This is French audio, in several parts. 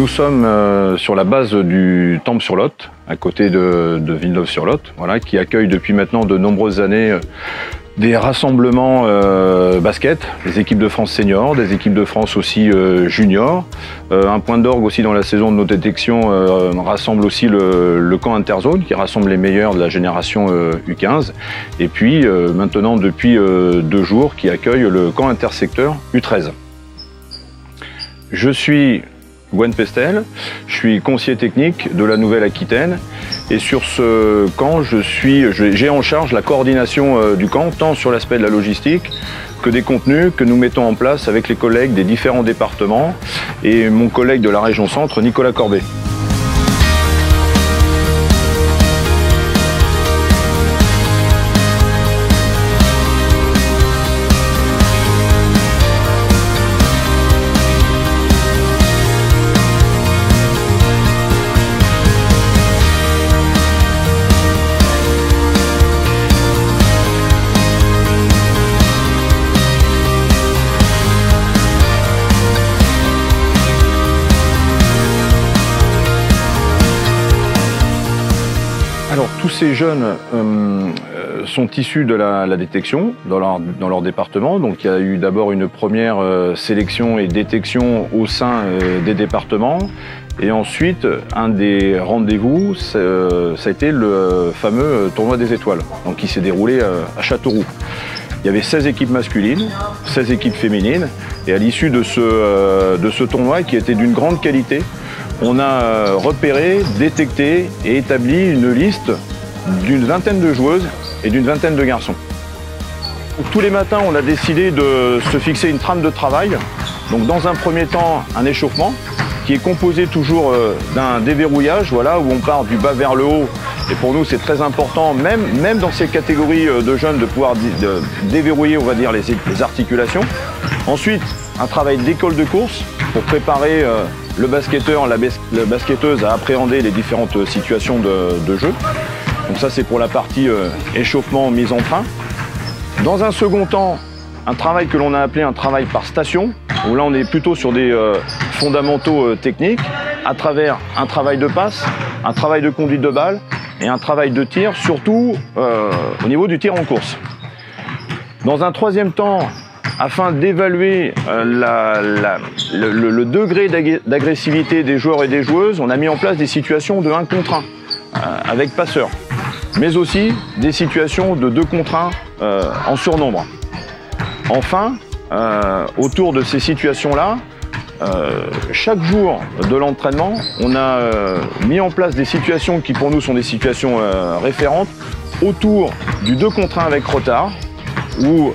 nous sommes sur la base du Temple-sur-Lot, à côté de Villeneuve-sur-Lot, voilà, qui accueille depuis maintenant de nombreuses années des rassemblements basket, des équipes de France seniors, des équipes de France aussi juniors. Un point d'orgue aussi dans la saison de nos détections rassemble aussi le camp interzone qui rassemble les meilleurs de la génération U15. Et puis maintenant depuis 2 jours qui accueille le camp intersecteur U13. Je suis Gwen Pestel, je suis conseiller technique de la Nouvelle-Aquitaine et sur ce camp, j'ai en charge la coordination du camp, tant sur l'aspect de la logistique que des contenus que nous mettons en place avec les collègues des différents départements et mon collègue de la région Centre, Nicolas Corbet. Alors tous ces jeunes sont issus de la détection dans leur département. Donc il y a eu d'abord une première sélection et détection au sein des départements. Et ensuite, un des rendez-vous, ça a été le fameux tournoi des étoiles, donc qui s'est déroulé à Châteauroux. Il y avait 16 équipes masculines, 16 équipes féminines. Et à l'issue de ce tournoi qui était d'une grande qualité, on a repéré, détecté et établi une liste d'une vingtaine de joueuses et d'une vingtaine de garçons. Donc, tous les matins, on a décidé de se fixer une trame de travail. Donc dans un premier temps, un échauffement qui est composé toujours d'un déverrouillage, voilà, où on part du bas vers le haut. Et pour nous, c'est très important, même dans ces catégories de jeunes, de pouvoir déverrouiller, on va dire, les articulations. Ensuite, un travail d'école de course pour préparer le basketteur, la basketteuse à appréhender les différentes situations de jeu. Donc ça, c'est pour la partie échauffement, mise en train. Dans un second temps, un travail que l'on a appelé un travail par station, où là, on est plutôt sur des fondamentaux techniques, à travers un travail de passe, un travail de conduite de balle et un travail de tir, surtout au niveau du tir en course. Dans un troisième temps, afin d'évaluer le degré d'agressivité des joueurs et des joueuses, on a mis en place des situations de 1 contre 1 avec passeur, mais aussi des situations de 2 contre 1 en surnombre. Enfin, autour de ces situations-là, chaque jour de l'entraînement, on a mis en place des situations qui pour nous sont des situations référentes autour du 2 contre 1 avec retard, où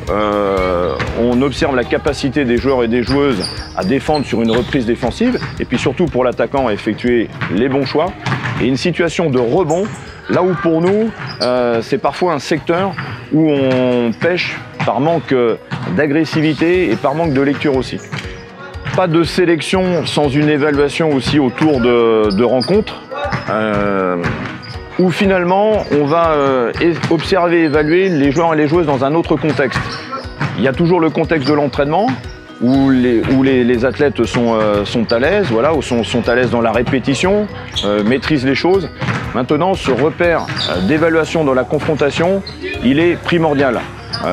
on observe la capacité des joueurs et des joueuses à défendre sur une reprise défensive, et puis surtout pour l'attaquant à effectuer les bons choix, et une situation de rebond, là où pour nous, c'est parfois un secteur où on pêche par manque d'agressivité et par manque de lecture aussi. Pas de sélection sans une évaluation aussi autour de rencontres, où finalement on va observer et évaluer les joueurs et les joueuses dans un autre contexte. Il y a toujours le contexte de l'entraînement, où les athlètes sont à l'aise, voilà, ou sont à l'aise dans la répétition, maîtrisent les choses. Maintenant, ce repère d'évaluation dans la confrontation, il est primordial.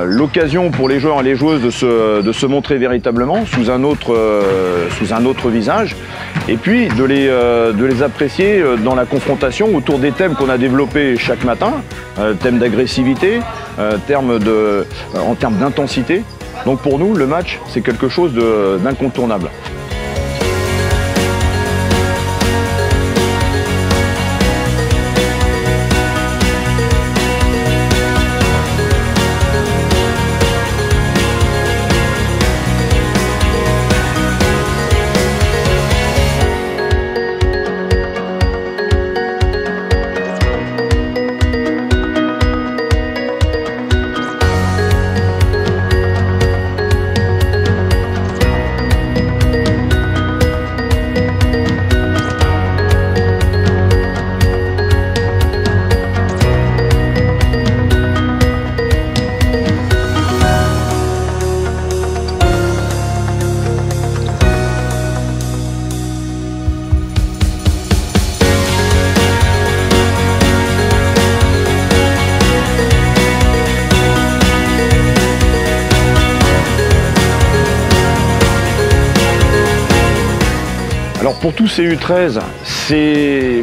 L'occasion pour les joueurs et les joueuses de se montrer véritablement sous un autre visage, et puis de les apprécier dans la confrontation autour des thèmes qu'on a développés chaque matin, thèmes d'agressivité, en termes d'intensité. Donc pour nous, le match, c'est quelque chose d'incontournable. Alors pour tous ces U13, c'est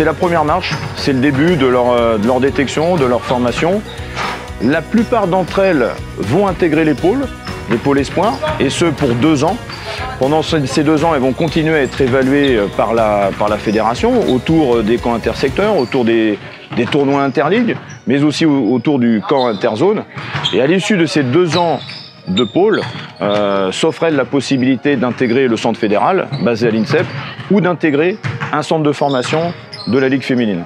la première marche, c'est le début de leur détection, de leur formation. La plupart d'entre elles vont intégrer les pôles espoirs, et ce pour 2 ans. Pendant ces 2 ans, elles vont continuer à être évaluées par la fédération autour des camps intersecteurs, autour des tournois interligues, mais aussi autour du camp interzone. Et à l'issue de ces 2 ans de pôle, s'offre la possibilité d'intégrer le centre fédéral basé à l'INSEP ou d'intégrer un centre de formation de la Ligue féminine.